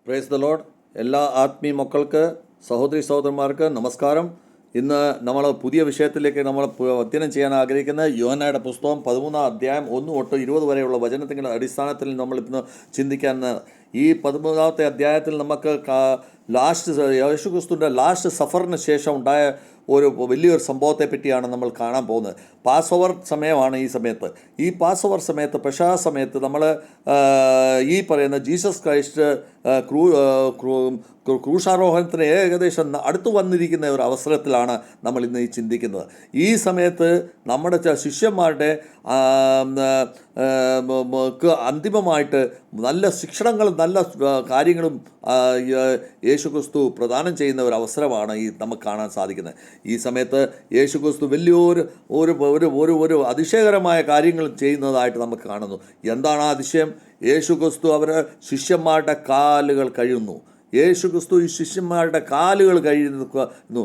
Praise the Lord. എല്ലാ ആത്മീയ മക്കൾക്ക്, സഹോദരി സഹോദരന്മാർക്ക് നമസ്കാരം. ഇന്ന് നമ്മൾ പുതിയ വിഷയത്തിലേക്ക് നമ്മൾ അധ്യയനം ചെയ്യാൻ ആഗ്രഹിക്കുന്ന യോഹന്നായുടെ പുസ്തകം 13-ാം അധ്യായം 1 തൊട്ട് 20 വരെയുള്ള വചനത്തിൻ്റെ അടിസ്ഥാനത്തിൽ നമ്മളിന്ന് ചിന്തിക്കാൻ ഈ 13-ാമത്തെ അധ്യായത്തിൽ നമുക്ക് യേശുക്രിസ്തുവിൻ്റെ ലാസ്റ്റ് സഫറിന് ശേഷം ഉണ്ടായ ഒരു വലിയൊരു സംഭവത്തെ പറ്റിയാണ് നമ്മൾ കാണാൻ പോകുന്നത്. പാസ് ഓവർ സമയമാണ് ഈ സമയത്ത്. ഈ പാസ് ഓവർ സമയത്ത്, പെസഹ സമയത്ത് നമ്മൾ ഈ പറയുന്ന ജീസസ് ക്രൈസ്റ്റ് ക്രൂശാരോഹണത്തിന് ഏകദേശം അടുത്തു വന്നിരിക്കുന്ന ഒരു അവസരത്തിലാണ് നമ്മൾ ഇന്ന് ഈ ചിന്തിക്കുന്നത്. ഈ സമയത്ത് നമ്മുടെ ശിഷ്യന്മാരുടെ അന്തിമമായിട്ട് നല്ല ശിക്ഷണങ്ങളും നല്ല കാര്യങ്ങളും യേശുക്രിസ്തു പ്രദാനം ചെയ്യുന്ന ഒരു അവസരമാണ് ഈ നമുക്ക് കാണാൻ സാധിക്കുന്നത്. ഈ സമയത്ത് യേശുക്രിസ്തു വലിയൊരു ഒരു ഒരു ഒരു ഒരു അതിശയകരമായ കാര്യങ്ങൾ ചെയ്യുന്നതായിട്ട് നമുക്ക് കാണുന്നു. എന്താണ് ആ അതിശയം? യേശുക്രിസ്തു ശിഷ്യന്മാരുടെ കാലുകൾ കഴുകുന്നു. യേശുക്രിസ്തു ഈ ശിഷ്യന്മാരുടെ കാലുകൾ കഴുകുന്നു.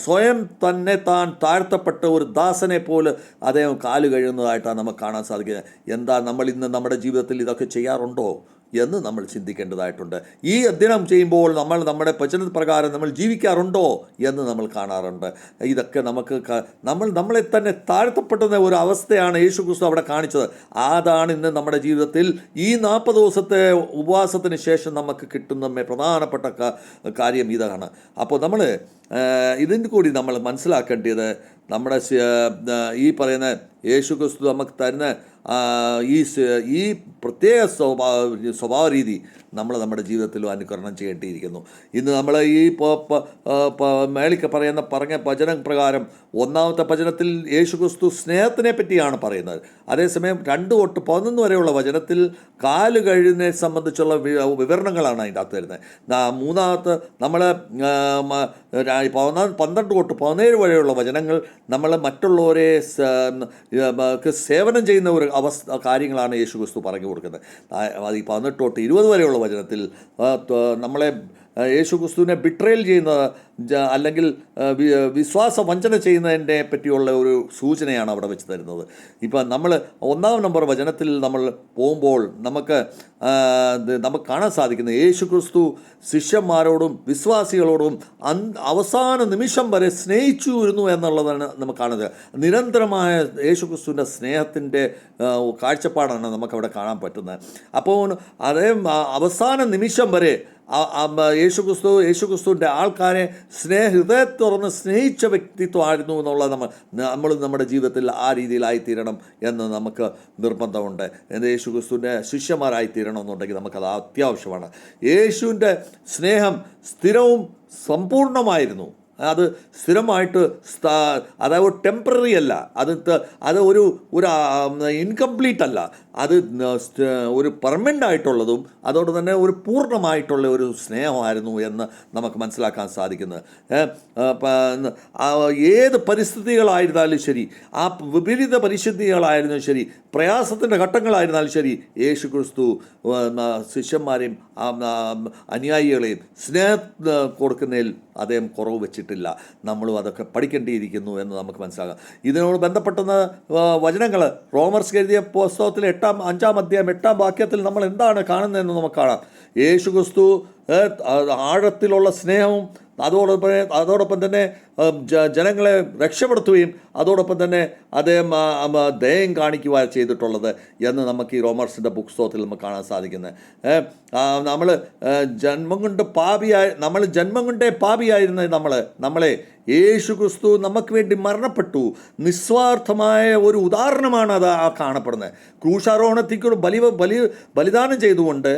സ്വയം തന്നെ താൻ താഴ്ത്തപ്പെട്ട ഒരു ദാസനെ പോലെ അദ്ദേഹം കാല് കഴുകുന്നതായിട്ടാണ് നമുക്ക് കാണാൻ സാധിക്കുന്നത്. എന്താ നമ്മൾ ഇന്ന് നമ്മുടെ ജീവിതത്തിൽ ഇതൊക്കെ ചെയ്യാറുണ്ടോ എന്ന് നമ്മൾ ചിന്തിക്കേണ്ടതായിട്ടുണ്ട്. ഈ അധ്യയനം ചെയ്യുമ്പോൾ നമ്മുടെ വചനപ്രകാരം നമ്മൾ ജീവിക്കാറുണ്ടോ എന്ന് നമ്മൾ കാണാറുണ്ട്. ഇതൊക്കെ നമ്മളെ തന്നെ താഴ്ത്തപ്പെടുന്ന ഒരു അവസ്ഥയാണ് യേശുക്രിസ്തു അവിടെ കാണിച്ചത്. അതാണ് ഇന്ന് നമ്മുടെ ജീവിതത്തിൽ ഈ 40 ദിവസത്തെ ഉപവാസത്തിന് ശേഷം നമുക്ക് കിട്ടുന്ന പ്രധാനപ്പെട്ട കാര്യം ഇതാണ്. അപ്പോൾ നമ്മൾ ഇതിൻ്റെ കൂടി നമ്മൾ മനസ്സിലാക്കേണ്ടത് നമ്മുടെ ഈ പറയുന്ന യേശുക്രിസ്തു നമുക്ക് തരുന്ന ഈ പ്രത്യേക സ്വഭാവ രീതി നമ്മൾ നമ്മുടെ ജീവിതത്തിലും അനുകരണം ചെയ്യേണ്ടിയിരിക്കുന്നു. ഇന്ന് നമ്മൾ ഈ മേളിക്ക് പറഞ്ഞ വചനം പ്രകാരം 1-ാമത്തെ വചനത്തിൽ യേശുക്രിസ്തു സ്നേഹത്തിനെ പറ്റിയാണ് പറയുന്നത്. അതേസമയം 2 തൊട്ട് 11 വരെയുള്ള വചനത്തിൽ കാല് കഴുകുന്നതിനെ സംബന്ധിച്ചുള്ള വിവരണങ്ങളാണ് അതിൻ്റെ അകത്ത് വരുന്നത്. 3-ാമത്തെ നമ്മൾ 12 തൊട്ട് 17 വരെയുള്ള വചനങ്ങൾ നമ്മൾ മറ്റുള്ളവരെ സേവനം ചെയ്യുന്ന ഒരു കാര്യങ്ങളാണ് യേശുക്രിസ്തു പറഞ്ഞു കൊടുക്കുന്നത്. ഈ 18 തൊട്ട് 20 വരെയുള്ള വചനത്തിൽ നമ്മളെ യേശുക്രിസ്തുവിനെ ബിട്രയൽ ചെയ്യുന്നത് അല്ലെങ്കിൽ വിശ്വാസ വഞ്ചന ചെയ്യുന്നതിനെ പറ്റിയുള്ള ഒരു സൂചനയാണ് അവിടെ വെച്ച് തരുന്നത്. ഇപ്പം നമ്മൾ 1-ാം നമ്പർ വചനത്തിൽ നമ്മൾ പോകുമ്പോൾ നമുക്ക് കാണാൻ സാധിക്കുന്നത് യേശുക്രിസ്തു ശിഷ്യന്മാരോടും വിശ്വാസികളോടും അവസാന നിമിഷം വരെ സ്നേഹിച്ചു വരുന്നു എന്നുള്ളതാണ് നമുക്ക് കാണുന്നത്. നിരന്തരമായ യേശുക്രിസ്തുവിൻ്റെ സ്നേഹത്തിൻ്റെ കാഴ്ചപ്പാടാണ് നമുക്കവിടെ കാണാൻ പറ്റുന്നത്. അപ്പോൾ അതേ അവസാന നിമിഷം വരെ യേശുക്രിസ്തുവിൻ്റെ ആൾക്കാരെ ഹൃദയത്തെ തുറന്ന് സ്നേഹിച്ച വ്യക്തിത്വമായിരുന്നു എന്നുള്ളത് നമ്മൾ നമ്മുടെ ജീവിതത്തിൽ ആ രീതിയിലായിത്തീരണം എന്ന് നമുക്ക് നിർബന്ധമുണ്ട്. യേശുക്രിസ്തുവിൻ്റെ ശിഷ്യന്മാരായിത്തീരണം എന്നുണ്ടെങ്കിൽ നമുക്കത് അത്യാവശ്യമാണ്. യേശുവിൻ്റെ സ്നേഹം സ്ഥിരവും സമ്പൂർണ്ണമായിരുന്നു. അത് സ്ഥിരമായിട്ട് അതായത് ടെമ്പററി അല്ല, അത് ഒരു ഇൻകംപ്ലീറ്റ് അല്ല, അത് ഒരു പെർമനൻ്റ് ആയിട്ടുള്ളതും അതോടെ തന്നെ ഒരു പൂർണ്ണമായിട്ടുള്ള ഒരു സ്നേഹമായിരുന്നു എന്ന് നമുക്ക് മനസ്സിലാക്കാൻ സാധിക്കുന്നത്. ഏത് പരിസ്ഥിതികളായിരുന്നാലും ശരി, ആ വിപരീത പരിസ്ഥിതികളായിരുന്നാലും ശരി, പ്രയാസത്തിൻ്റെ ഘട്ടങ്ങളായിരുന്നാലും ശരി, യേശുക്രിസ്തു ശിഷ്യന്മാരെയും അനുയായികളെയും സ്നേഹം കൊടുക്കുന്നതിൽ അദ്ദേഹം കുറവ് വെച്ചിട്ടില്ല. നമ്മളും അതൊക്കെ പഠിക്കേണ്ടിയിരിക്കുന്നു എന്ന് നമുക്ക് മനസ്സിലാക്കാം. ഇതിനോട് ബന്ധപ്പെടുന്ന വചനങ്ങൾ റോമർസ് എഴുതിയ പുസ്തകത്തിൽ 5-ാം അധ്യായം 8-ാം വാക്യത്തിൽ നമ്മൾ എന്താണ് കാണുന്നതെന്ന് നമുക്ക് കാണാം. യേശുക്രിസ്തു ആഴത്തിലുള്ള സ്നേഹവും അതോടൊപ്പം തന്നെ ജനങ്ങളെ രക്ഷപ്പെടുത്തുകയും അതോടൊപ്പം തന്നെ അദ്ദേഹം ദയം കാണിക്കുക ചെയ്തിട്ടുള്ളത് എന്ന് നമുക്ക് ഈ റോമർസിൻ്റെ പുസ്തകത്തിൽ നമുക്ക് കാണാൻ സാധിക്കുന്നത്. നമ്മൾ ജന്മം കൊണ്ടേ പാപിയായിരുന്ന നമ്മളെ യേശുക്രിസ്തു നമുക്ക് വേണ്ടി മരണപ്പെട്ടു. നിസ്വാർത്ഥമായ ഒരു ഉദാഹരണമാണ് അത് കാണപ്പെടുന്നത്. ക്രൂശാരോഹണത്തിക്കൂടെ ബലിദാനം ചെയ്തുകൊണ്ട്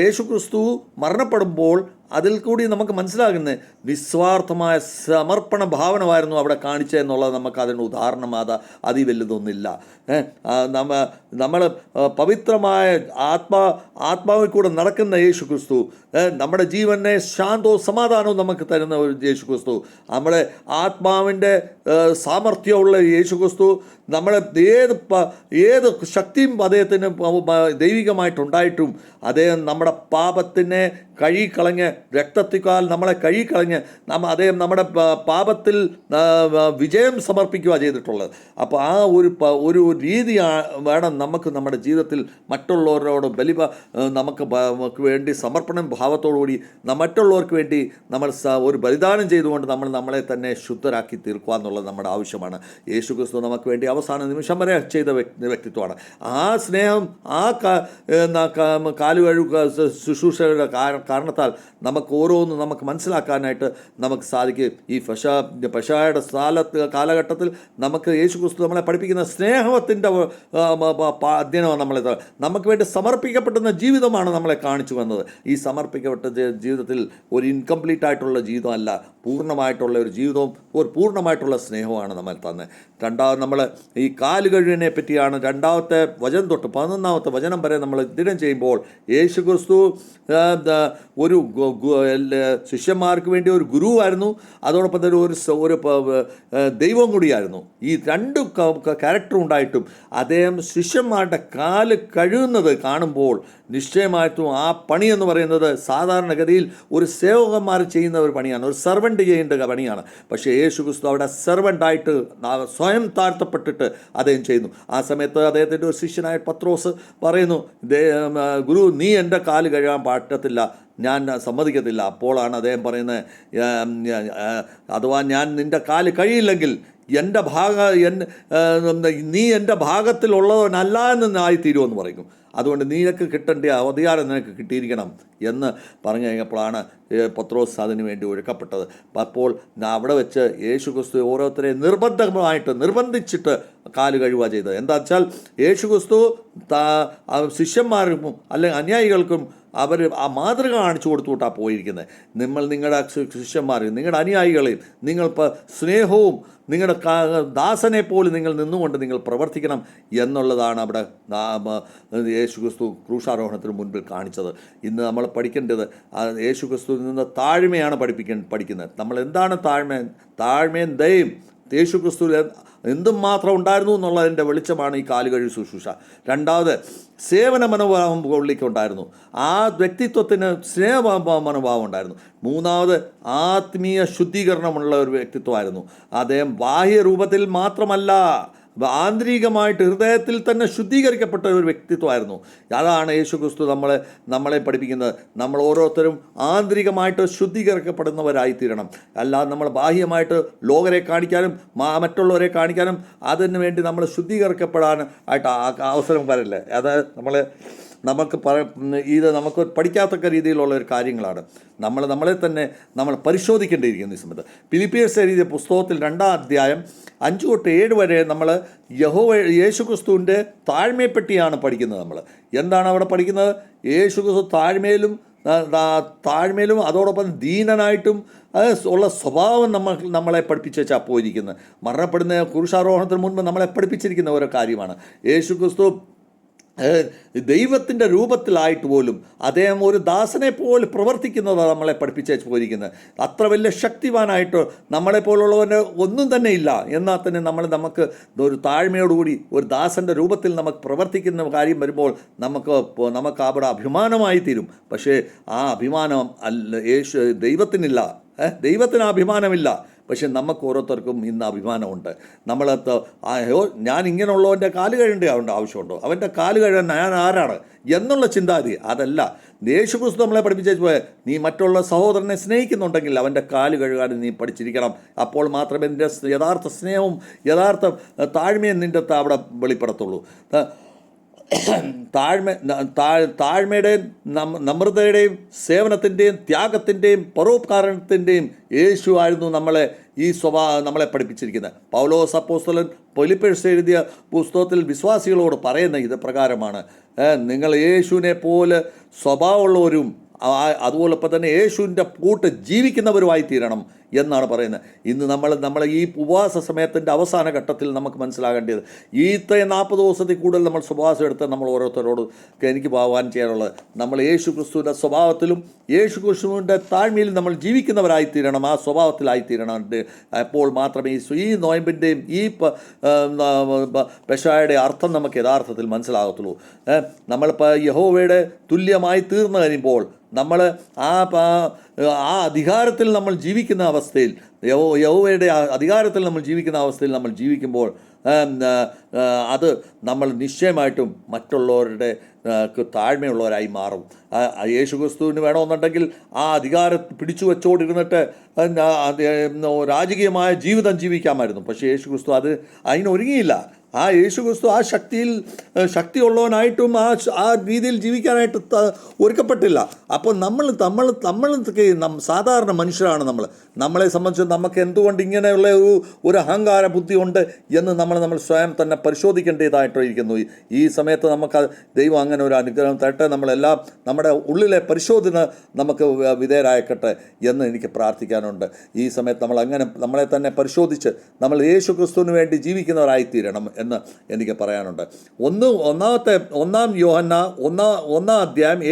യേശുക്രിസ്തു മരണപ്പെടുമ്പോൾ അതിൽ കൂടി നമുക്ക് മനസ്സിലാകുന്നത് നിസ്വാർത്ഥമായ സമർപ്പണ ഭാവനമായിരുന്നു അവിടെ കാണിച്ചതെന്നുള്ളത് നമുക്ക് അതിൻ്റെ ഉദാഹരണം അതി വലുതൊന്നുമില്ല. നമ്മൾ പവിത്രമായ ആത്മാവിൽ കൂടെ നടക്കുന്ന യേശുക്രിസ്തു, നമ്മുടെ ജീവനെ ശാന്തവും സമാധാനവും നമുക്ക് തരുന്ന ഒരു യേശുക്രിസ്തു, നമ്മുടെ ആത്മാവിൻ്റെ സാമർഥ്യമുള്ള യേശുക്രിസ്തു, നമ്മളെ ഏത് ശക്തിയും അദ്ദേഹത്തിന് ദൈവികമായിട്ടുണ്ടായിട്ടും അദ്ദേഹം നമ്മുടെ പാപത്തിനെ കഴുകിക്കളഞ്ഞ് രക്തത്തിക്കാൽ നമ്മളെ കഴുകിക്കളഞ്ഞ് അദ്ദേഹം നമ്മുടെ പാപത്തിൽ വിജയം സമർപ്പിക്കുക ചെയ്തിട്ടുള്ളത്. അപ്പോൾ ആ ഒരു രീതി വേണം നമുക്ക് നമ്മുടെ ജീവിതത്തിൽ മറ്റുള്ളവരോട് നമുക്ക് വേണ്ടി സമർപ്പണം ഭാവത്തോടുകൂടി മറ്റുള്ളവർക്ക് വേണ്ടി നമ്മൾ ഒരു ബലിദാനം ചെയ്തുകൊണ്ട് നമ്മളെ തന്നെ ശുദ്ധരാക്കി തീർക്കുക എന്നുള്ളത് നമ്മുടെ ആവശ്യമാണ്. യേശുക്രിസ്തു നമുക്ക് വേണ്ടി അവസാന നിമിഷം വരെ ചെയ്ത വ്യക്തിത്വമാണ്. ആ സ്നേഹം, ആ കാലുകഴുക ശുശ്രൂഷയുടെ കാരണത്താൽ നമുക്ക് ഓരോന്നും നമുക്ക് മനസ്സിലാക്കാനായിട്ട് നമുക്ക് സാധിക്കും. ഈ പെസഹയുടെ കാലഘട്ടത്തിൽ നമുക്ക് യേശുക്രിസ്തു നമ്മളെ പഠിപ്പിക്കുന്ന സ്നേഹത്തിൻ്റെ അധ്യയനമാണ്. നമുക്ക് വേണ്ടി സമർപ്പിക്കപ്പെടുന്ന ജീവിതമാണ് നമ്മളെ കാണിച്ചു വന്നത്. ഈ സമർപ്പിക്കപ്പെട്ട ജീവിതത്തിൽ ഒരു ഇൻകംപ്ലീറ്റ് ആയിട്ടുള്ള ജീവിതമല്ല, പൂർണ്ണമായിട്ടുള്ള ഒരു ജീവിതവും ഒരു പൂർണ്ണമായിട്ടുള്ള സ്നേഹമാണ് നമ്മൾ തന്നെ. രണ്ടാമത് നമ്മൾ ഈ കാലുകഴുകിനെ പറ്റിയാണ് 2-ാമത്തെ വചനം തൊട്ട് 11-ാമത്തെ വചനം വരെ നമ്മൾ ദിനം ചെയ്യുമ്പോൾ യേശുക്രിസ്തു ഒരു ശിഷ്യന്മാർക്ക് വേണ്ടി ഒരു ഗുരുവായിരുന്നു, അതോടൊപ്പം തന്നെ ഒരു ദൈവം കൂടിയായിരുന്നു. ഈ രണ്ട് ക്യാരക്ടർ ഉണ്ടായിട്ടും അദ്ദേഹം ശിഷ്യന്മാരുടെ കാല് കഴുകുന്നത് കാണുമ്പോൾ നിശ്ചയമായിട്ടും ആ പണി എന്ന് പറയുന്നത് സാധാരണഗതിയിൽ ഒരു സേവകന്മാർ ചെയ്യുന്ന ഒരു പണിയാണ്, ഒരു സെർവൻ്റ് ചെയ്യേണ്ട പണിയാണ്. പക്ഷേ യേശുക്രിസ്തു അവിടെ സെർവൻ്റായിട്ട് സ്വയം താഴ്ത്തപ്പെട്ടിട്ട് അദ്ദേഹം ചെയ്യുന്നു. ആ സമയത്ത് അദ്ദേഹത്തിൻ്റെ ഒരു ശിഷ്യനായ പത്രോസ് പറയുന്നു, ഗുരു, നീ എൻ്റെ കാല് കഴുകാൻ പറ്റത്തില്ല, ഞാൻ സമ്മതിക്കത്തില്ല. അപ്പോഴാണ് അദ്ദേഹം പറയുന്നത്, അഥവാ ഞാൻ നിൻ്റെ കാല് കഴിയില്ലെങ്കിൽ നീ എൻ്റെ ഭാഗത്തിലുള്ളവനല്ല എന്ന് ആയിത്തീരുമെന്ന് പറയും. അതുകൊണ്ട് നിനക്ക് കിട്ടേണ്ട അധികാരം നിനക്ക് കിട്ടിയിരിക്കണം എന്ന് പറഞ്ഞു കഴിഞ്ഞപ്പോഴാണ് പത്രോസ് അതിനു വേണ്ടി ഒരുക്കപ്പെട്ടത്. അപ്പോൾ അവിടെ വെച്ച് യേശുക്രിസ്തു ഓരോരുത്തരെ നിർബന്ധിച്ചിട്ട് കാല് കഴുകുക ചെയ്തത്. എന്താ വെച്ചാൽ യേശുക്രിസ്തു ശിഷ്യന്മാർക്കും അല്ലെങ്കിൽ അനുയായികൾക്കും അവർ ആ മാതൃക കാണിച്ചു കൊടുത്തുകൊണ്ടാണ് പോയിരിക്കുന്നത്. നിങ്ങളുടെ ശിഷ്യന്മാർ, നിങ്ങളുടെ അനുയായികളെയും നിങ്ങൾ സ്നേഹവും നിങ്ങളുടെ ദാസനെ പോലെ നിങ്ങൾ നിന്നുകൊണ്ട് നിങ്ങൾ പ്രവർത്തിക്കണം എന്നുള്ളതാണ് അവിടെ യേശുക്രിസ്തു ക്രൂശാരോഹണത്തിന് മുൻപിൽ കാണിച്ചത്. ഇന്ന് നമ്മൾ പഠിക്കേണ്ടത് യേശുക്രിസ്തുവിൽ നിന്ന് താഴ്മയാണ് പഠിക്കുന്നത്. നമ്മൾ എന്താണ് താഴ്മയും ദയയും യേശുക്രിസ്തുവിൽ എന്തും മാത്രം ഉണ്ടായിരുന്നു എന്നുള്ളതിൻ്റെ വെളിച്ചമാണ് ഈ കാലുകഴുകി ശുശ്രൂഷ. രണ്ടാമത് സേവന മനോഭാവം പുള്ളിക്കുണ്ടായിരുന്നു, ആ വ്യക്തിത്വത്തിന് സ്നേഹ മനോഭാവം ഉണ്ടായിരുന്നു. മൂന്നാമത് ആത്മീയ ശുദ്ധീകരണമുള്ള ഒരു വ്യക്തിത്വമായിരുന്നു. അദ്ദേഹം ബാഹ്യരൂപത്തിൽ മാത്രമല്ല, ആന്തരികമായിട്ട് ഹൃദയത്തിൽ തന്നെ ശുദ്ധീകരിക്കപ്പെട്ട ഒരു വ്യക്തിത്വമായിരുന്നു. അതാണ് യേശുക്രിസ്തു നമ്മളെ പഠിപ്പിക്കുന്നത്. നമ്മൾ ഓരോരുത്തരും ആന്തരികമായിട്ട് ശുദ്ധീകരിക്കപ്പെടുന്നവരായിത്തീരണം. അല്ലാതെ നമ്മൾ ബാഹ്യമായിട്ട് ലോകരെ കാണിക്കാനും മറ്റുള്ളവരെ കാണിക്കാനും അതിന് വേണ്ടി നമ്മൾ ശുദ്ധീകരിക്കപ്പെടാൻ ആയിട്ട് അവസരം വരില്ല. അത് നമുക്ക് പഠിക്കാത്തക്ക രീതിയിലുള്ള ഒരു കാര്യങ്ങളാണ്. നമ്മളെ തന്നെ നമ്മൾ പരിശോധിക്കേണ്ടിയിരിക്കുന്നു ഈ സമയത്ത്. ഫിലിപ്പിയൻസ് എഴുതിയ പുസ്തകത്തിൽ 2-ാം അധ്യായം 5-7 വരെ നമ്മൾ യേശുക്രിസ്തുവിൻ്റെ താഴ്മയെപ്പറ്റിയാണ് പഠിക്കുന്നത്. നമ്മൾ എന്താണ് അവിടെ പഠിക്കുന്നത്? യേശുക്രിസ്തു താഴ്മയിലും അതോടൊപ്പം ദീനനായിട്ടും ഉള്ള സ്വഭാവം നമ്മളെ പഠിപ്പിച്ചാൽ പോയിരിക്കുന്നത്. മരണപ്പെടുന്ന ക്രൂശാരോഹണത്തിന് മുൻപ് നമ്മളെ പഠിപ്പിച്ചിരിക്കുന്ന ഓരോ കാര്യമാണ്. യേശുക്രിസ്തു ദൈവത്തിൻ്റെ രൂപത്തിലായിട്ട് പോലും അദ്ദേഹം ഒരു ദാസനെ പോലെ പ്രവർത്തിക്കുന്നതാണ് നമ്മളെ പഠിപ്പിച്ചു പോയിരിക്കുന്നത്. അത്ര വലിയ ശക്തിവാനായിട്ട് നമ്മളെപ്പോലുള്ളവന് ഒന്നും തന്നെ ഇല്ല. എന്നാൽ തന്നെ നമുക്ക് ഒരു താഴ്മയോടുകൂടി ഒരു ദാസൻ്റെ രൂപത്തിൽ നമുക്ക് പ്രവർത്തിക്കുന്ന കാര്യം വരുമ്പോൾ നമുക്ക് അവിടെ അഭിമാനമായി തീരും. പക്ഷേ ആ അഭിമാനം ദൈവത്തിനില്ല. ദൈവത്തിന് അഭിമാനമില്ല. പക്ഷെ നമുക്ക് ഓരോരുത്തർക്കും ഇന്ന് അഭിമാനമുണ്ട്. ഞാൻ ഇങ്ങനെയുള്ളവൻ്റെ കാല് കഴുകേണ്ട ആവശ്യമുണ്ടോ? അവൻ്റെ കാല് കഴുകാൻ ഞാൻ ആരാണ് എന്നുള്ള ചിന്താഗതി അതല്ല. യേശുക്രിസ്തു നമ്മളെ പഠിപ്പിച്ചു പോയ, നീ മറ്റുള്ള സഹോദരനെ സ്നേഹിക്കുന്നുണ്ടെങ്കിൽ അവൻ്റെ കാല് കഴുകാൻ നീ പഠിച്ചിരിക്കണം. അപ്പോൾ മാത്രമേ നിൻ്റെ യഥാർത്ഥ സ്നേഹവും യഥാർത്ഥ താഴ്മയും നിൻ്റെ അവിടെ വെളിപ്പെടത്തുള്ളൂ. താഴ്മയുടെയും നമ്രതയുടെയും സേവനത്തിൻ്റെയും ത്യാഗത്തിൻ്റെയും പരോപകാരണത്തിൻ്റെയും യേശു ആയിരുന്നു നമ്മളെ പഠിപ്പിച്ചിരിക്കുന്നത്. പൗലോസ് അപ്പോസ്തലൻ ഫിലിപ്പിയൻസ് എഴുതിയ പുസ്തകത്തിൽ വിശ്വാസികളോട് പറയുന്ന ഇത് പ്രകാരമാണ്, നിങ്ങൾ യേശുവിനെ പോലെ സ്വഭാവമുള്ളവരും അതുപോലൊപ്പം തന്നെ യേശുവിൻ്റെ കൂട്ട് ജീവിക്കുന്നവരുമായി തീരണം എന്നാണ് പറയുന്നത്. ഇന്ന് നമ്മൾ ഈ ഉപവാസ സമയത്തിൻ്റെ അവസാന ഘട്ടത്തിൽ നമുക്ക് മനസ്സിലാകേണ്ടത്, ഈ 40 ദിവസത്തിൽ കൂടുതൽ നമ്മൾ ഉപവാസം എടുത്ത് നമ്മൾ ഓരോരുത്തരോട് എനിക്ക് ആഹ്വാനം ചെയ്യാനുള്ളത്, നമ്മൾ യേശു ക്രിസ്തുവിൻ്റെ സ്വഭാവത്തിലും യേശു ക്രിസ്തുവിൻ്റെ താഴ്മയിലും നമ്മൾ ജീവിക്കുന്നവരായിത്തീരണം, ആ സ്വഭാവത്തിലായിത്തീരണം. അപ്പോൾ മാത്രമേ ഈ നോയമ്പിൻ്റെയും ഈ പെസഹയുടെ അർത്ഥം നമുക്ക് യഥാർത്ഥത്തിൽ മനസ്സിലാകത്തുള്ളൂ. നമ്മളിപ്പോൾ യഹോവയുടെ തുല്യമായി തീർന്നു കഴിയുമ്പോൾ നമ്മൾ ആ ആ അധികാരത്തിൽ നമ്മൾ ജീവിക്കുന്ന അവസ്ഥയിൽ, യഹോവയുടെ അധികാരത്തിൽ നമ്മൾ ജീവിക്കുന്ന അവസ്ഥയിൽ നമ്മൾ ജീവിക്കുമ്പോൾ അത് നമ്മൾ നിശ്ചയമായിട്ടും മറ്റുള്ളവരുടെ താഴ്മയുള്ളവരായി മാറും. യേശുക്രിസ്തുവിന് വേണമെന്നുണ്ടെങ്കിൽ ആ അധികാരം പിടിച്ചു വെച്ചോണ്ടിരുന്നിട്ട് രാജകീയമായ ജീവിതം ജീവിക്കാമായിരുന്നു. പക്ഷേ യേശുക്രിസ്തു അതിനൊരുങ്ങിയില്ല. ആ യേശുക്രിസ്തു ആ ശക്തിയുള്ളവനായിട്ടും ആ രീതിയിൽ ജീവിക്കാനായിട്ട് ഒരുക്കപ്പെട്ടില്ല. അപ്പോൾ നമ്മൾ സാധാരണ മനുഷ്യരാണ്. നമ്മളെ സംബന്ധിച്ച് നമുക്ക് എന്തുകൊണ്ട് ഇങ്ങനെയുള്ള ഒരു അഹങ്കാര ബുദ്ധി ഉണ്ട് എന്ന് നമ്മൾ സ്വയം തന്നെ പരിശോധിക്കേണ്ടതായിട്ടിരിക്കുന്നു. ഈ സമയത്ത് നമുക്ക് ദൈവം അങ്ങനെ ഒരു അനുഗ്രഹം തരട്ടെ. നമ്മളെല്ലാം നമ്മുടെ ഉള്ളിലെ പരിശോധന നമുക്ക് വിധേയരാക്കട്ടെ എന്ന് എനിക്ക് പ്രാർത്ഥിക്കാനുണ്ട്. ഈ സമയത്ത് നമ്മളെ തന്നെ പരിശോധിച്ച് നമ്മൾ യേശുക്രിസ്തുവിന് വേണ്ടി ജീവിക്കുന്നവരായിത്തീരണം എന്ന് എനിക്ക് പറയാനുണ്ട്. 1 യോഹന്ന 7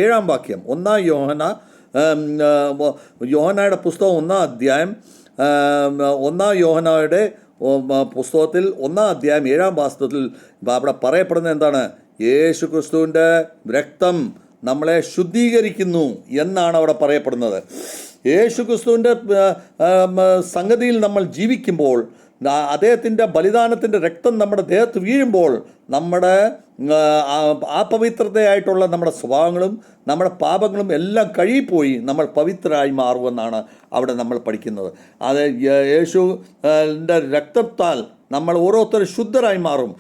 യോഹന്നയുടെ പുസ്തകം 1 യോഹന്നയുടെ പുസ്തകത്തിൽ 7 അവിടെ പറയപ്പെടുന്നത് എന്താണ്? യേശുക്രിസ്തുവിൻ്റെ രക്തം നമ്മളെ ശുദ്ധീകരിക്കുന്നു എന്നാണ് അവിടെ പറയപ്പെടുന്നത്. യേശുക്രിസ്തുവിൻ്റെ സംഗതിയിൽ നമ്മൾ ജീവിക്കുമ്പോൾ, അദ്ദേഹത്തിൻ്റെ ബലിദാനത്തിൻ്റെ രക്തം നമ്മുടെ ദേഹത്ത് വീഴുമ്പോൾ, നമ്മുടെ അപവിത്രതയായിട്ടുള്ള നമ്മുടെ സ്വഭാവങ്ങളും നമ്മുടെ പാപങ്ങളും എല്ലാം കഴുകിപ്പോയി നമ്മൾ പവിത്രരായി മാറുമെന്നാണ് അവിടെ നമ്മൾ പഠിക്കുന്നത്. അത് യേശുവിൻ്റെ രക്തത്താൽ നമ്മൾ ഓരോരുത്തരും ശുദ്ധരായി മാറും.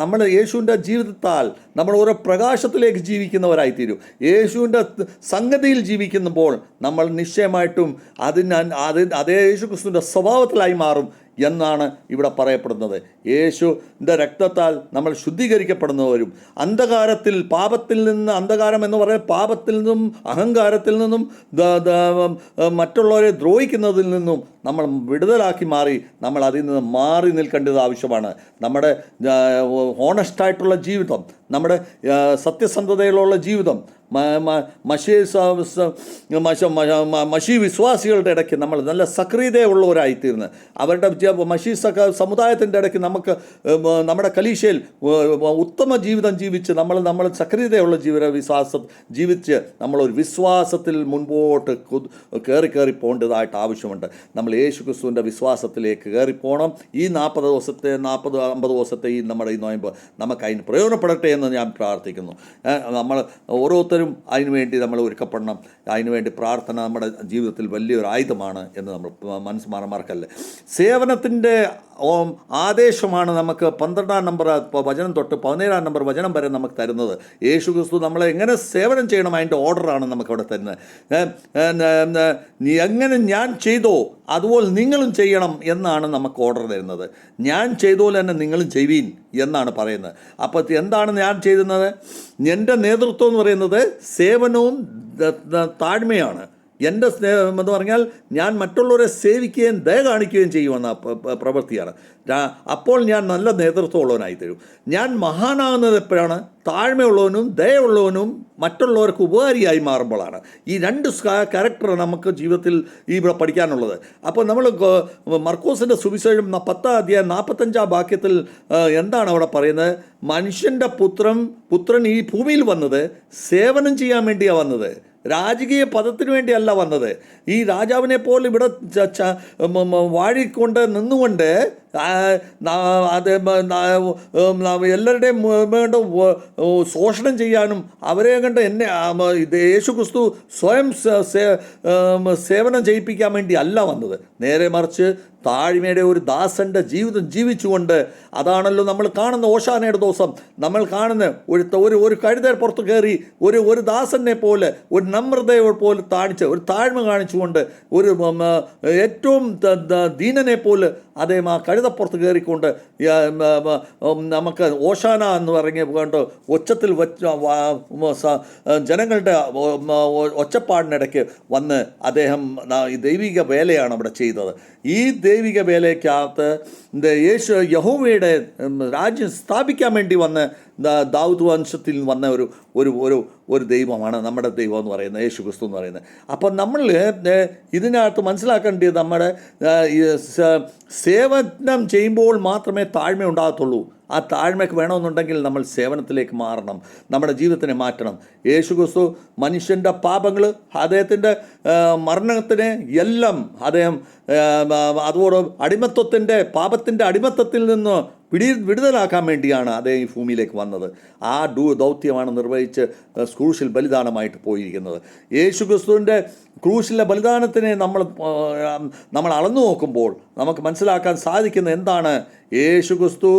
നമ്മൾ യേശുവിൻ്റെ ജീവിതത്താൽ നമ്മൾ ഓരോ പ്രകാശത്തിലേക്ക് ജീവിക്കുന്നവരായിത്തീരും. യേശുവിൻ്റെ സംഗതിയിൽ ജീവിക്കുമ്പോൾ നമ്മൾ നിശ്ചയമായിട്ടും അതേ യേശുക്രിസ്തുവിൻ്റെ സ്വഭാവത്തിലായി മാറും എന്നാണ് ഇവിടെ പറയപ്പെടുന്നത്. യേശുവിൻ്റെ രക്തത്താൽ നമ്മൾ ശുദ്ധീകരിക്കപ്പെടുന്നവരും അന്ധകാരത്തിൽ, പാപത്തിൽ നിന്ന്, അന്ധകാരം എന്ന് പറയുന്നത് പാപത്തിൽ നിന്നും അഹങ്കാരത്തിൽ നിന്നും മറ്റുള്ളവരെ ദ്രോഹിക്കുന്നതിൽ നിന്നും നമ്മൾ വിടുതലാക്കി മാറി നമ്മൾ അതിൽ നിന്ന് മാറി നിൽക്കേണ്ടത് ആവശ്യമാണ്. നമ്മുടെ ഹോണസ്റ്റായിട്ടുള്ള ജീവിതം, നമ്മുടെ സത്യസന്ധതയിലുള്ള ജീവിതം, മഷി വിശ്വാസികളുടെ ഇടയ്ക്ക് നമ്മൾ നല്ല സക്രിയതയുള്ളവരായിത്തീർന്ന് അവരുടെ സമുദായത്തിൻ്റെ ഇടയ്ക്ക് നമുക്ക് നമ്മുടെ കലീശയിൽ ഉത്തമ ജീവിതം ജീവിച്ച് നമ്മൾ സക്രിയതയുള്ള ജീവിച്ച് നമ്മളൊരു വിശ്വാസത്തിൽ മുൻപോട്ട് കയറി പോകേണ്ടതായിട്ട് ആവശ്യമുണ്ട്. നമ്മൾ യേശുക്രിസ്തുവിൻ്റെ വിശ്വാസത്തിലേക്ക് കയറിപ്പോകണം. ഈ 40-50 ദിവസത്തെ നമ്മുടെ ഈ നോയമ്പ് നമുക്ക് അതിന് പ്രയോജനപ്പെടട്ടെ എന്ന് ഞാൻ പ്രാർത്ഥിക്കുന്നു. നമ്മൾ ഓരോരുത്തരും അതിനുവേണ്ടി നമ്മൾ ഒരുക്കപ്പെടണം. അതിനുവേണ്ടി പ്രാർത്ഥന നമ്മുടെ ജീവിതത്തിൽ വലിയൊരു ആയുധമാണ് എന്ന് നമ്മൾ മറക്കല്ലേ. സേവനത്തിൻ്റെ ആദേശമാണ് നമുക്ക് 12 നമ്പർ വചനം തൊട്ട് 17 നമ്പർ വചനം വരെ നമുക്ക് തരുന്നത്. യേശുക്രിസ്തു നമ്മളെ എങ്ങനെ സേവനം ചെയ്യണം അതിൻ്റെ ഓർഡറാണ് നമുക്കവിടെ തരുന്നത്. എങ്ങനെ ഞാൻ ചെയ്തോ അതുപോലെ നിങ്ങളും ചെയ്യണം എന്നാണ് നമുക്ക് ഓർഡർ തരുന്നത്. ഞാൻ ചെയ്തതുപോലെ തന്നെ നിങ്ങളും ചെയ്യുവീൻ എന്നാണ് പറയുന്നത്. അപ്പോൾ എന്താണ് ഞാൻ ചെയ്യുന്നത്? എൻ്റെ നേതൃത്വം എന്ന് പറയുന്നത് സേവനവും താഴ്മയാണ്. എൻ്റെ സ്നേഹം എന്ന് പറഞ്ഞാൽ ഞാൻ മറ്റുള്ളവരെ സേവിക്കുകയും ദയ കാണിക്കുകയും ചെയ്യുമെന്ന പ്രവൃത്തിയാണ്. അപ്പോൾ ഞാൻ നല്ല നേതൃത്വമുള്ളവനായി തരും. ഞാൻ മഹാനാകുന്നത് എപ്പോഴാണ്? താഴ്മയുള്ളവനും ദയുള്ളവനും മറ്റുള്ളവർക്ക് ഉപകാരിയായി മാറുമ്പോഴാണ്. ഈ 2 ക്യാരക്ടർ നമുക്ക് ജീവിതത്തിൽ ഇവിടെ പഠിക്കാനുള്ളത്. അപ്പോൾ നമ്മൾ മർക്കോസിൻ്റെ സുവിശേഷം 10-45 വാക്യത്തിൽ എന്താണ് അവിടെ പറയുന്നത്? മനുഷ്യൻ്റെ പുത്രൻ ഈ ഭൂമിയിൽ വന്നത് സേവനം ചെയ്യാൻ വേണ്ടിയാണ് വന്നത്, രാജകീയ പദത്തിന് വേണ്ടിയല്ല വന്നത്. ഈ രാജാവിനെ പോലെ ഇവിടെ വാഴിക്കൊണ്ട് നിന്നുകൊണ്ട് എല്ലാവരുടെയും വേണ്ട ശോഷണം ചെയ്യാനും അവരെ കണ്ട് യേശുക്രിസ്തു സ്വയം സേവനം ചെയ്യിപ്പിക്കാൻ വേണ്ടി അല്ല വന്നത്. നേരെ മറിച്ച് താഴ്മയുടെ ഒരു ദാസൻ്റെ ജീവിതം ജീവിച്ചുകൊണ്ട്, അതാണല്ലോ നമ്മൾ കാണുന്ന ഓശാനയുടെ ദിവസം നമ്മൾ കാണുന്ന ഒരു കഴുതയുടെ പുറത്ത് കയറി ഒരു ദാസനെ പോലെ, ഒരു നമ്രതയെ പോലെ ഒരു താഴ്മ കാണിച്ചുകൊണ്ട്, ഒരു ഏറ്റവും ദീനനെ പോലെ അദ്ദേഹം ആ കഴുതപ്പുറത്ത് കയറിക്കൊണ്ട് നമുക്ക് ഓശാന എന്ന് പറഞ്ഞുകൊണ്ട് ഒച്ചത്തിൽ ജനങ്ങളുടെ ഒച്ചപ്പാടിനിടയ്ക്ക് വന്ന് അദ്ദേഹം ദൈവിക വേലയാണ് അവിടെ ചെയ്തത്. ഈ ദൈവിക വേലയ്ക്കകത്ത് യഹോവയുടെ രാജ്യം സ്ഥാപിക്കാൻ വേണ്ടി വന്ന് ദാവൂദ് വംശത്തിൽ വന്ന ഒരു ദൈവമാണ് നമ്മുടെ ദൈവം എന്ന് പറയുന്നത്, യേശുക്രിസ്തു എന്ന് പറയുന്നത്. അപ്പം നമ്മൾ ഇതിനകത്ത് മനസ്സിലാക്കേണ്ടത് നമ്മുടെ സേവനം ചെയ്യുമ്പോൾ മാത്രമേ താഴ്മ ഉണ്ടാകത്തുള്ളൂ. ആ താഴ്മയ്ക്ക് വേണമെന്നുണ്ടെങ്കിൽ നമ്മൾ സേവനത്തിലേക്ക് മാറണം, നമ്മുടെ ജീവിതത്തിനെ മാറ്റണം. യേശുക്രിസ്തു മനുഷ്യൻ്റെ പാപങ്ങൾ, അദ്ദേഹത്തിൻ്റെ മരണത്തിന് എല്ലാം അദ്ദേഹം അതോട് അടിമത്വത്തിൻ്റെ പാപത്തിൻ്റെ അടിമത്തത്തിൽ നിന്ന് വിടുതലാക്കാൻ വേണ്ടിയാണ് അദ്ദേഹം ഈ ഭൂമിയിലേക്ക് വന്നത്. ആ ദൗത്യമാണ് നിർവഹിച്ച് ക്രൂശിൽ ബലിദാനമായിട്ട് പോയിരിക്കുന്നത്. യേശുക്രിസ്തുവിൻ്റെ ക്രൂശിലെ ബലിദാനത്തിനെ നമ്മൾ അളന്നു നോക്കുമ്പോൾ നമുക്ക് മനസ്സിലാക്കാൻ സാധിക്കുന്ന എന്താണ്? യേശുക്രിസ്തു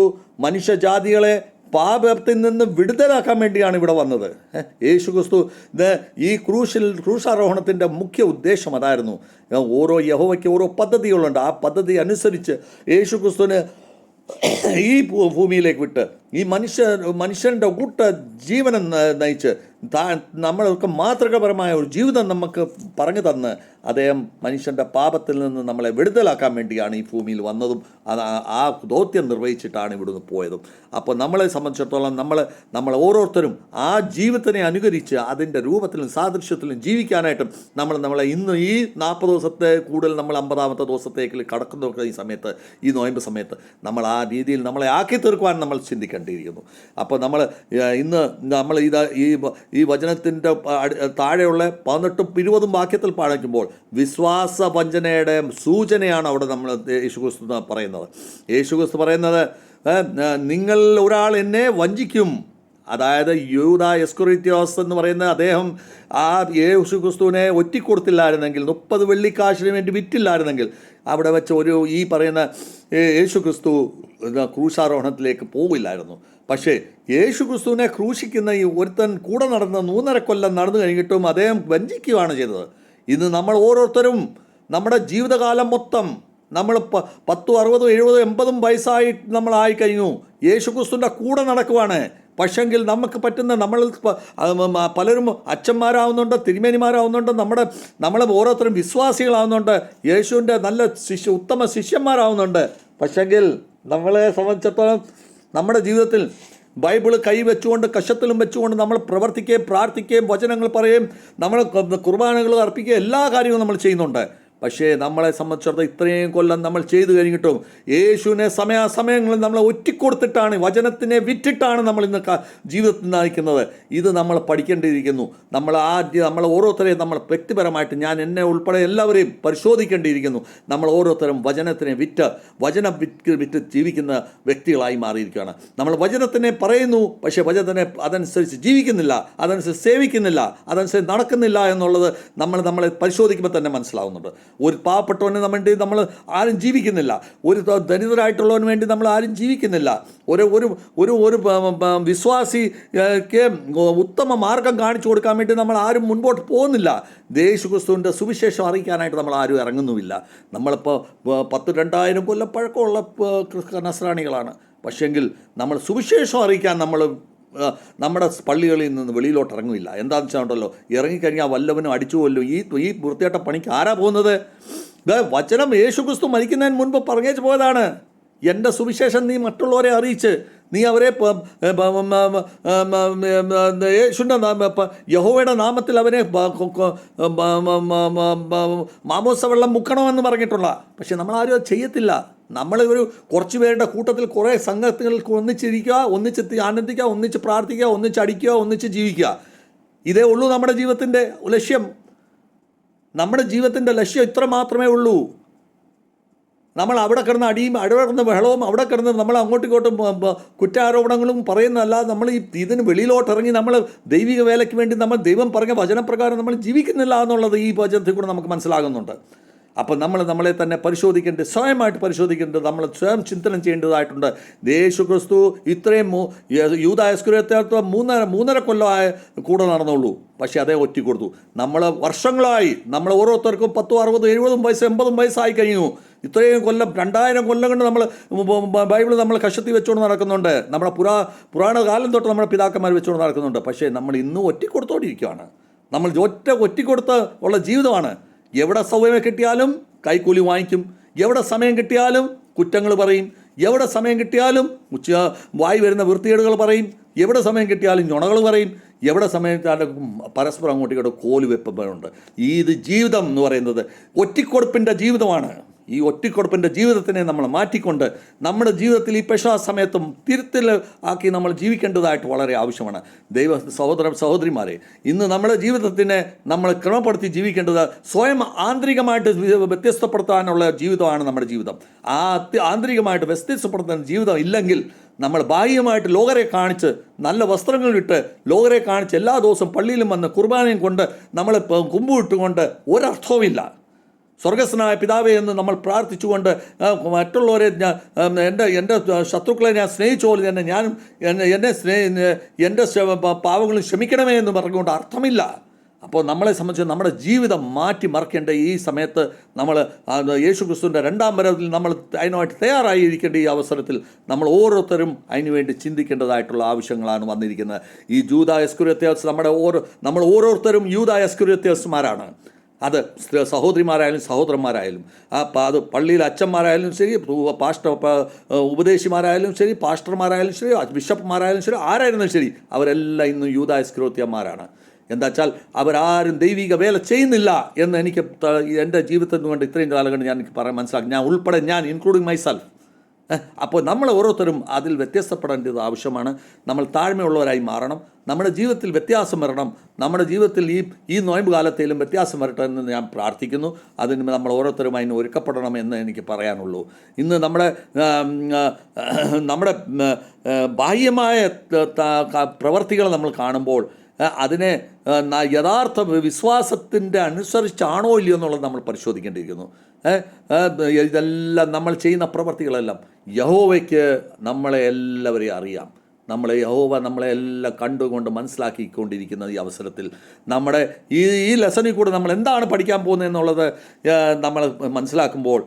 മനുഷ്യജാതികളെ പാപത്തിൽ നിന്ന് വിടുതലാക്കാൻ വേണ്ടിയാണ് ഇവിടെ വന്നത്. യേശുക്രിസ്തു ഈ ക്രൂശാരോഹണത്തിൻ്റെ മുഖ്യ ഉദ്ദേശം അതായിരുന്നു. ഓരോ യഹോവയ്ക്ക് ഓരോ പദ്ധതികളുണ്ട്. ആ പദ്ധതി അനുസരിച്ച് യേശുക്രിസ്തുവിന് ഈ ഭൂമിയിലേക്ക് വിട്ട് ഈ മനുഷ്യൻ്റെ കൂട്ട ജീവനം നയിച്ച് നമ്മൾക്ക് മാതൃകാപരമായ ഒരു ജീവിതം നമുക്ക് പറഞ്ഞു തന്ന് അദ്ദേഹം മനുഷ്യൻ്റെ പാപത്തിൽ നിന്ന് നമ്മളെ വിടുതലാക്കാൻ വേണ്ടിയാണ് ഈ ഭൂമിയിൽ വന്നതും ആ ദൗത്യം നിർവഹിച്ചിട്ടാണ് ഇവിടുന്ന് പോയതും. അപ്പോൾ നമ്മളെ സംബന്ധിച്ചിടത്തോളം നമ്മൾ ഓരോരുത്തരും ആ ജീവിതത്തിനെ അനുകരിച്ച് അതിൻ്റെ രൂപത്തിലും സാദൃശ്യത്തിലും ജീവിക്കാനായിട്ടും നമ്മളെ ഇന്ന് ഈ 40 ദിവസത്തെ കൂടുതൽ നമ്മൾ 50ാമത്തെ ദിവസത്തേക്ക് കടക്കുന്ന ഈ സമയത്ത്, ഈ നോയമ്പ് സമയത്ത് നമ്മൾ ആ രീതിയിൽ നമ്മളെ ആക്കി തീർക്കുവാൻ നമ്മൾ ചിന്തിക്കേണ്ടിയിരിക്കുന്നു. അപ്പോൾ നമ്മൾ ഈ വചനത്തിൻ്റെ താഴെയുള്ള 18ഉം 20ഉം വാക്യത്തിൽ പാടിക്കുമ്പോൾ വിശ്വാസവഞ്ചനയുടെ സൂചനയാണ് അവിടെ നമ്മൾ യേശുക്രിസ്തു പറയുന്നത്. യേശുക്രിസ്തു പറയുന്നത്, നിങ്ങൾ ഒരാൾ എന്നെ വഞ്ചിക്കും. അതായത് യൂദാ ഇസ്കറിയോത്ത് എന്ന് പറയുന്ന അദ്ദേഹം ആ യേശുക്രിസ്തുവിനെ ഒറ്റിക്കൊടുത്തില്ലായിരുന്നെങ്കിൽ, 30 വെള്ളിക്കാശിന് വേണ്ടി വിറ്റില്ലായിരുന്നെങ്കിൽ അവിടെ വെച്ച് ഈ പറയുന്ന യേശുക്രിസ്തു ക്രൂശാരോഹണത്തിലേക്ക് പോവില്ലായിരുന്നു. പക്ഷേ യേശുക്രിസ്തുവിനെ ക്രൂശിക്കുന്ന ഈ ഒരുത്തൻ കൂടെ നടന്ന് 3.5 കൊല്ലം നടന്നു കഴിഞ്ഞിട്ടും അദ്ദേഹം വഞ്ചിക്കുകയാണ് ചെയ്തത്. ഇന്ന് നമ്മൾ ഓരോരുത്തരും നമ്മുടെ ജീവിതകാലം മൊത്തം നമ്മൾ 10, 60, 70, 80 വയസ്സായി നമ്മളായി കഴിഞ്ഞു. യേശുക്രിസ്തുവിൻ്റെ കൂടെ നടക്കുവാണ്. പക്ഷെങ്കിൽ നമുക്ക് പറ്റുന്ന പലരും അച്ഛന്മാരാവുന്നുണ്ട്, തിരുമേനിമാരാവുന്നുണ്ട്, നമ്മളെ ഓരോരുത്തരും വിശ്വാസികളാവുന്നുണ്ട്, യേശുവിൻ്റെ നല്ല ഉത്തമ ശിഷ്യന്മാരാവുന്നുണ്ട്. പക്ഷെങ്കിൽ നമ്മളെ സംബന്ധിച്ചിടത്തോളം നമ്മുടെ ജീവിതത്തിൽ ബൈബിൾ കൈവച്ചുകൊണ്ട് കഷത്തിലും വെച്ചുകൊണ്ട് നമ്മൾ പ്രവർത്തിക്കുകയും പ്രാർത്ഥിക്കുകയും വചനങ്ങൾ പറയുകയും നമ്മൾ കുർബാനകൾ അർപ്പിക്കുകയും എല്ലാ കാര്യവും നമ്മൾ ചെയ്യുന്നുണ്ട്. പക്ഷേ നമ്മളെ സംബന്ധിച്ചിടത്തോളം ഇത്രയും കൊല്ലം നമ്മൾ ചെയ്തു കഴിഞ്ഞിട്ടും യേശുവിനെ സമയാസമയങ്ങളിൽ നമ്മളെ ഒറ്റിക്കൊടുത്തിട്ടാണ്, വചനത്തിനെ വിറ്റിട്ടാണ് നമ്മൾ ഇന്ന് ജീവിതത്തിൽ നയിക്കുന്നത്. ഇത് നമ്മൾ പഠിക്കേണ്ടിയിരിക്കുന്നു. നമ്മൾ ഓരോരുത്തരെയും നമ്മൾ വ്യക്തിപരമായിട്ട് എന്നെ ഉൾപ്പെടെ എല്ലാവരെയും പരിശോധിക്കേണ്ടിയിരിക്കുന്നു. നമ്മൾ ഓരോരുത്തരും വചനത്തിനെ വിറ്റ് ജീവിക്കുന്ന വ്യക്തികളായി മാറിയിരിക്കുകയാണ്. നമ്മൾ വചനത്തിനെ പറയുന്നു, പക്ഷേ വചനത്തിനെ അതനുസരിച്ച് ജീവിക്കുന്നില്ല, അതനുസരിച്ച് സേവിക്കുന്നില്ല, അതനുസരിച്ച് നടക്കുന്നില്ല എന്നുള്ളത് നമ്മളെ പരിശോധിക്കുമ്പോൾ തന്നെ മനസ്സിലാവുന്നുണ്ട്. ഒരു പാവപ്പെട്ടവന് വേണ്ടി നമ്മൾ ആരും ജീവിക്കുന്നില്ല, ഒരു ദരിദ്രരായിട്ടുള്ളവന് വേണ്ടി നമ്മൾ ആരും ജീവിക്കുന്നില്ല. ഒരു വിശ്വാസിക്ക് ഉത്തമ മാർഗം കാണിച്ചു കൊടുക്കാൻ വേണ്ടി നമ്മൾ ആരും മുൻപോട്ട് പോകുന്നില്ല. യേശുക്രിസ്തുവിൻ്റെ സുവിശേഷം അറിയിക്കാനായിട്ട് നമ്മൾ ആരും ഇറങ്ങുന്നുമില്ല. നമ്മളിപ്പോൾ 10-2000 കൊല്ലം പഴക്കമുള്ള നസ്രാണികളാണ്. പക്ഷേങ്കിൽ നമ്മൾ സുവിശേഷം അറിയിക്കാൻ നമ്മുടെ പള്ളികളിൽ നിന്ന് വെളിയിലോട്ട് ഇറങ്ങില്ല. എന്താണെന്ന് വെച്ചാൽ ഇറങ്ങിക്കഴിഞ്ഞാൽ വല്ലവനും അടിച്ചു കൊല്ലും. ഈ വൃത്തിയായിട്ട പണിക്ക് ആരാ പോകുന്നത്? വചനം യേശുക്രിസ്തു മരിക്കുന്നതിന് മുൻപ് പറഞ്ഞേച്ച് പോയതാണ്. എൻ്റെ സുവിശേഷം നീ മറ്റുള്ളവരെ അറിയിച്ച് നീ അവരെ യഹോവയുടെ നാമത്തിൽ അവരെ മാമോസ വെള്ളം മുക്കണമെന്ന് പറഞ്ഞിട്ടുള്ള. പക്ഷെ നമ്മളാരും അത് ചെയ്യത്തില്ല. കുറച്ച് പേരുടെ കൂട്ടത്തിൽ കുറേ സംഘത്തിൽ ഒന്നിച്ചിരിക്കുക, ഒന്നിച്ച് ആനന്ദിക്കുക, ഒന്നിച്ച് പ്രാർത്ഥിക്കുക, ഒന്നിച്ച് അടിക്കുക, ഒന്നിച്ച് ജീവിക്കുക. ഇതേ ഉള്ളൂ നമ്മുടെ ജീവിതത്തിൻ്റെ ലക്ഷ്യം. നമ്മുടെ ജീവിതത്തിൻ്റെ ലക്ഷ്യം ഇത്ര മാത്രമേ ഉള്ളൂ. നമ്മൾ അവിടെ കിടന്ന് അടിയും അവിടെ കിടന്ന് ബഹളവും അവിടെ കിടന്ന് നമ്മൾ അങ്ങോട്ടും ഇങ്ങോട്ടും കുറ്റാരോപണങ്ങളും പറയുന്നതല്ലാതെ നമ്മൾ ഇതിന് വെളിയിലോട്ടിറങ്ങി നമ്മൾ ദൈവിക വേലയ്ക്ക് വേണ്ടി നമ്മൾ ദൈവം പറഞ്ഞ വചനപ്രകാരം നമ്മൾ ജീവിക്കുന്നില്ല എന്നുള്ളത് ഈ വചനത്തിൽ കൂടെ നമുക്ക് മനസ്സിലാകുന്നുണ്ട്. അപ്പോൾ നമ്മളെ തന്നെ പരിശോധിക്കേണ്ടത്, സ്വയമായിട്ട് പരിശോധിക്കേണ്ടത്, നമ്മൾ സ്വയം ചിന്തനം ചെയ്യേണ്ടതായിട്ടുണ്ട്. യേശുക്രിസ്തു ഇത്രയും യൂദാ ഇസ്കറിയോത്ത് 3.5 കൊല്ലമായ കൂടെ നടന്നുള്ളൂ. പക്ഷേ അതേ ഒറ്റിക്കൊടുത്തു. നമ്മൾ വർഷങ്ങളായി നമ്മൾ ഓരോരുത്തർക്കും 10, 60, 70 വയസ്സ് 80 വയസ്സായി കഴിഞ്ഞു. ഇത്രയും കൊല്ലം 2000 കൊല്ലം കൊണ്ട് നമ്മൾ ബൈബിൾ നമ്മൾ കഷത്തി വെച്ചുകൊണ്ട് നടക്കുന്നുണ്ട്. നമ്മുടെ പുരാണ കാലം തൊട്ട് നമ്മുടെ പിതാക്കന്മാർ വെച്ചുകൊണ്ട് നടക്കുന്നുണ്ട്. പക്ഷേ നമ്മൾ ഇന്നും ഒറ്റിക്കൊടുത്തോണ്ടിരിക്കുകയാണ്. നമ്മൾ ഒറ്റിക്കൊടുത്ത് ഉള്ള ജീവിതമാണ്. എവിടെ സൗകര്യം കിട്ടിയാലും കൈക്കൂലി വാങ്ങിക്കും, എവിടെ സമയം കിട്ടിയാലും കുറ്റങ്ങൾ പറയും, എവിടെ സമയം കിട്ടിയാലും വായി വരുന്ന വൃത്തികേടുകൾ പറയും, എവിടെ സമയം കിട്ടിയാലും നുണകൾ പറയും, എവിടെ സമയം കിട്ടിയാലും പരസ്പരം അങ്ങോട്ടും ഇങ്ങോട്ടും കോല് വെപ്പുണ്ട്. ഇത് ജീവിതം എന്ന് പറയുന്നത് ഒറ്റിക്കൊടുപ്പിൻ്റെ ജീവിതമാണ്. ഈ ഒറ്റിക്കൊടുപ്പിൻ്റെ ജീവിതത്തിനെ നമ്മൾ മാറ്റിക്കൊണ്ട് നമ്മുടെ ജീവിതത്തിൽ ഈ പെശാ സമയത്തും തിരുത്തൽ ആക്കി നമ്മൾ ജീവിക്കേണ്ടതായിട്ട് വളരെ ആവശ്യമാണ്. സഹോദരിമാരെ, ഇന്ന് നമ്മുടെ ജീവിതത്തിനെ നമ്മൾ ക്രമപ്പെടുത്തി ജീവിക്കേണ്ടത് സ്വയം ആന്തരികമായിട്ട് വ്യത്യസ്തപ്പെടുത്താനുള്ള ജീവിതമാണ് നമ്മുടെ ജീവിതം. ആ ആന്തരികമായിട്ട് വ്യത്യസ്തപ്പെടുത്തുന്ന ജീവിതം ഇല്ലെങ്കിൽ നമ്മൾ ബാഹ്യമായിട്ട് ലോകരെ കാണിച്ച് നല്ല വസ്ത്രങ്ങളിട്ട് ലോകരെ കാണിച്ച് എല്ലാ ദിവസവും പള്ളിയിലും വന്ന് കുർബാനയും കൊണ്ട് നമ്മൾ കുമ്പുവിട്ടുകൊണ്ട് ഒരർത്ഥവുമില്ല. സ്വർഗസ്വനായ പിതാവേ എന്ന് നമ്മൾ പ്രാർത്ഥിച്ചുകൊണ്ട് മറ്റുള്ളവരെ എൻ്റെ ശത്രുക്കളെ ഞാൻ സ്നേഹിച്ച പോലെ തന്നെ ഞാനും എൻ്റെ പാവങ്ങളും ക്ഷമിക്കണമേ എന്ന് പറഞ്ഞുകൊണ്ട് അർത്ഥമില്ല. അപ്പോൾ നമ്മളെ സംബന്ധിച്ച് നമ്മുടെ ജീവിതം മാറ്റി മറിക്കേണ്ട ഈ സമയത്ത് നമ്മൾ യേശുക്രിസ്തുവിൻ്റെ രണ്ടാം വരവിൽ നമ്മൾ അതിനുമായിട്ട് തയ്യാറായിരിക്കേണ്ട ഈ അവസരത്തിൽ നമ്മൾ ഓരോരുത്തരും അതിനുവേണ്ടി ചിന്തിക്കേണ്ടതായിട്ടുള്ള ആവശ്യങ്ങളാണ് വന്നിരിക്കുന്നത്. ഈ യൂദാ ഇസ്കറിയോത്യസ് നമ്മൾ ഓരോരുത്തരും യൂദാ ഇസ്കറിയോത്യസ്മാരാണ്. അത് സഹോദരിമാരായാലും സഹോദരന്മാരായാലും അത് പള്ളിയിൽ അച്ഛന്മാരായാലും ശരി, ഉപദേശിമാരായാലും ശരി, പാസ്റ്റർമാരായാലും ശരി, ബിഷപ്പുമാരായാലും ശരി, ആരായിരുന്നാലും ശരി, അവരെല്ലാം ഇന്ന് യൂദാ ഇസ്കറിയോത്യന്മാരാണ്. എന്താ വെച്ചാൽ അവരാരും ദൈവിക വേല ചെയ്യുന്നില്ല എന്ന് എനിക്ക് എൻ്റെ ജീവിതത്തിന് കൊണ്ട് ഇത്രയും കാലം കൊണ്ട് ഞാൻ എനിക്ക് പറയാൻ മനസ്സിലാക്കി, ഞാൻ ഉൾപ്പെടെ, ഞാൻ ഇൻക്ലൂഡിങ് മൈസെൽഫ്. അപ്പോൾ നമ്മൾ ഓരോരുത്തരും അതിൽ വ്യത്യസ്തപ്പെടേണ്ടത് ആവശ്യമാണ്. നമ്മൾ താഴ്മയുള്ളവരായി മാറണം. നമ്മുടെ ജീവിതത്തിൽ വ്യത്യാസം വരണം. നമ്മുടെ ജീവിതത്തിൽ ഈ നോയമ്പ് കാലത്തിലും വ്യത്യാസം വരട്ടെ എന്ന് ഞാൻ പ്രാർത്ഥിക്കുന്നു. അതിന് നമ്മൾ ഓരോരുത്തരും അതിന് ഒരുക്കപ്പെടണം എന്ന് എനിക്ക് പറയാനുള്ളൂ. ഇന്ന് നമ്മുടെ ബാഹ്യമായ പ്രവർത്തികൾ നമ്മൾ കാണുമ്പോൾ അതിനെ യഥാർത്ഥ വിശ്വാസത്തിൻ്റെ അനുസരിച്ചാണോ ഇല്ലയോ എന്നുള്ളത് നമ്മൾ പരിശോധിക്കേണ്ടിയിരിക്കുന്നു. ഇതെല്ലാം നമ്മൾ ചെയ്യുന്ന പ്രവർത്തികളെല്ലാം യഹോവയ്ക്ക് നമ്മളെ എല്ലാവരെയും അറിയാം. യഹോവ നമ്മളെല്ലാം കണ്ടുകൊണ്ട് മനസ്സിലാക്കിക്കൊണ്ടിരിക്കുന്ന ഈ അവസരത്തിൽ നമ്മുടെ ഈ ലെസണിൽ കൂടെ നമ്മൾ എന്താണ് പഠിക്കാൻ പോകുന്നത് എന്നുള്ളത് നമ്മൾ മനസ്സിലാക്കുമ്പോൾ